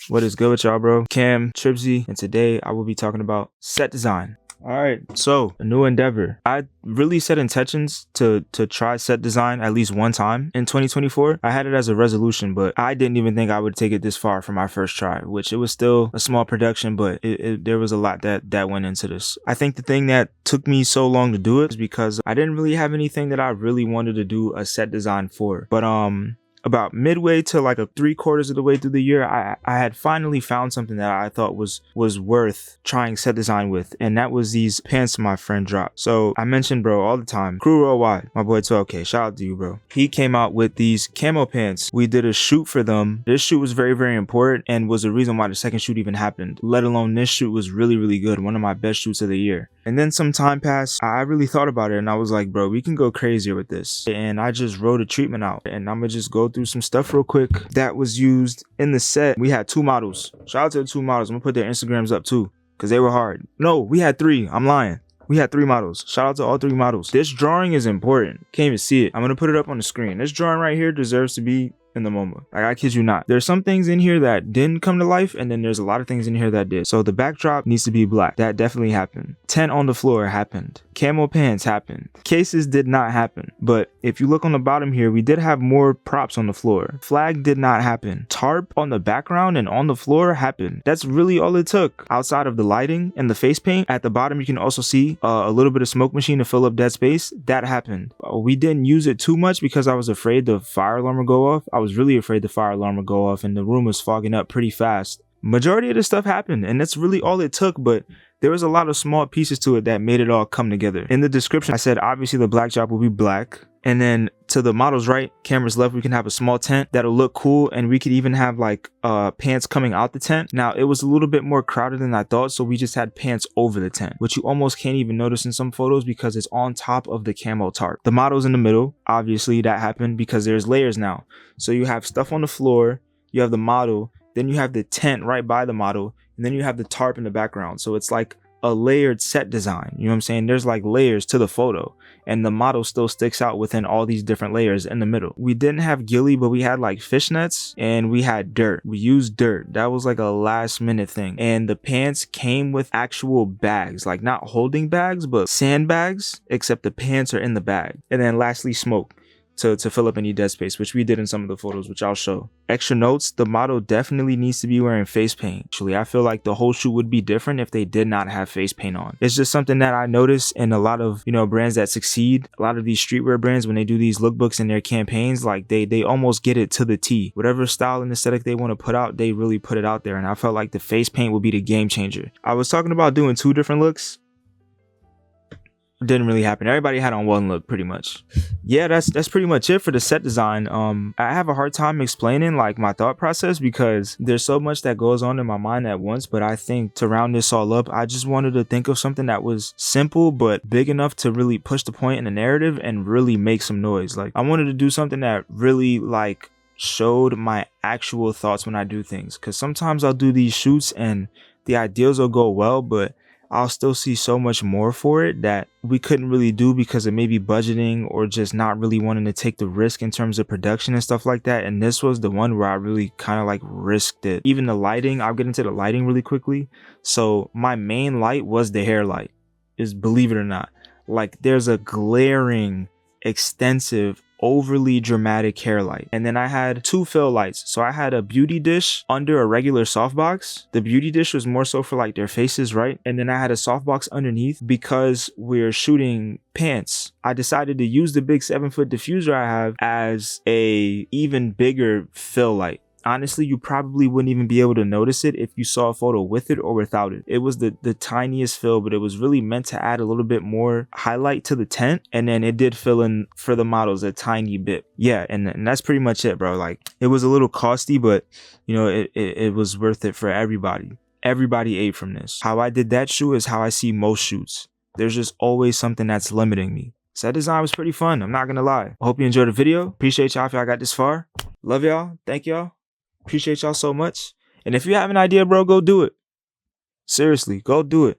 What is good with y'all, bro? Cam, Tripsy, and today I will be talking about set design. Alright, so a new endeavor. I really set intentions to try set design at least one time in 2024. I had it as a resolution, but I didn't even think I would take it this far for my first try, which it was still a small production, but there was a lot that went into this. I think the thing that took me so long to do it is because I didn't really have anything that I really wanted to do a set design for. But about midway to like a 3/4 of the way through the year, I had finally found something that I thought was worth trying set design with, and that was these pants my friend dropped. So I mentioned, bro, all the time, Crew Worldwide, my boy 12K, shout out to you, bro. He came out with these camo pants. We did a shoot for them. This shoot was very, very important and was the reason why the second shoot even happened, let alone this shoot was really, really good, one of my best shoots of the year. And then some time passed. I really thought about it and I was like, bro, we can go crazier with this. And I just wrote a treatment out, and I'm gonna just go through some stuff real quick that was used in the set. We had 2 models. Shout out to the 2 models. I'm gonna put their Instagrams up too, because they were hard. No, we had 3. I'm lying. We had 3 models. Shout out to all 3 models. This drawing is important. Can't even see it. I'm gonna put it up on the screen. This drawing right here deserves to be in the MoMA. Like, I kid you not. There's some things in here that didn't come to life, and then there's a lot of things in here that did. So the backdrop needs to be black. That definitely happened. Tent on the floor happened. Camo pants happened. Cases did not happen. But if you look on the bottom here, we did have more props on the floor. Flag did not happen. Tarp on the background and on the floor happened. That's really all it took. Outside of the lighting and the face paint, at the bottom you can also see a little bit of smoke machine to fill up dead space. That happened. We didn't use it too much because I was afraid the fire alarm would go off. I was really afraid the fire alarm would go off, and the room was fogging up pretty fast. Majority of the stuff happened, and that's really all it took, but there was a lot of small pieces to it that made it all come together. In the description, I said obviously the black drop will be black, and then to the model's right, camera's left, we can have a small tent that'll look cool, and we could even have like pants coming out the tent. Now, it was a little bit more crowded than I thought, so we just had pants over the tent, which you almost can't even notice in some photos because it's on top of the camo tarp. The model's in the middle. Obviously that happened because there's layers now. So you have stuff on the floor, you have the model, then you have the tent right by the model, and then you have the tarp in the background. So it's like a layered set design. You know what I'm saying? There's like layers to the photo, and the model still sticks out within all these different layers in the middle. We didn't have ghillie, but we had like fishnets, and we had dirt. We used dirt. That was like a last minute thing. And the pants came with actual bags, like not holding bags, but sandbags, except the pants are in the bag. And then lastly, smoke to fill up any dead space, which we did in some of the photos, which I'll show. Extra notes, the model definitely needs to be wearing face paint. Actually, I feel like the whole shoot would be different if they did not have face paint on. It's just something that I notice in a lot of, you know, brands that succeed. A lot of these streetwear brands, when they do these lookbooks in their campaigns, like they almost get it to the T. Whatever style and aesthetic they want to put out, they really put it out there. And I felt like the face paint would be the game changer. I was talking about doing 2 different looks. Didn't really happen. Everybody had on 1 look pretty much. Yeah, that's pretty much it for the set design. I have a hard time explaining like my thought process because there's so much that goes on in my mind at once, but I think to round this all up, I just wanted to think of something that was simple but big enough to really push the point in the narrative and really make some noise. Like, I wanted to do something that really like showed my actual thoughts when I do things, because sometimes I'll do these shoots and the ideas will go well, but I'll still see so much more for it that we couldn't really do because of maybe budgeting or just not really wanting to take the risk in terms of production and stuff like that. And this was the one where I really kind of like risked it. Even the lighting, I'll get into the lighting really quickly. So my main light was the hair light, is, believe it or not. Like, there's a glaring, extensive, overly dramatic hair light, and then I had 2 fill lights. So I had a beauty dish under a regular softbox. The beauty dish was more so for like their faces, right? And then I had a softbox underneath because we're shooting pants. I decided to use the big 7-foot diffuser I have as a even bigger fill light. Honestly, you probably wouldn't even be able to notice it if you saw a photo with it or without it. It was the tiniest fill, but it was really meant to add a little bit more highlight to the tent. And then it did fill in for the models a tiny bit. Yeah, and that's pretty much it, bro. Like, it was a little costly, but you know, it was worth it for everybody. Everybody ate from this. How I did that shoot is how I see most shoots. There's just always something that's limiting me. Set design was pretty fun, I'm not gonna lie. I hope you enjoyed the video. Appreciate y'all if y'all got this far. Love y'all. Thank y'all. Appreciate y'all so much. And if you have an idea, bro, go do it. Seriously, go do it.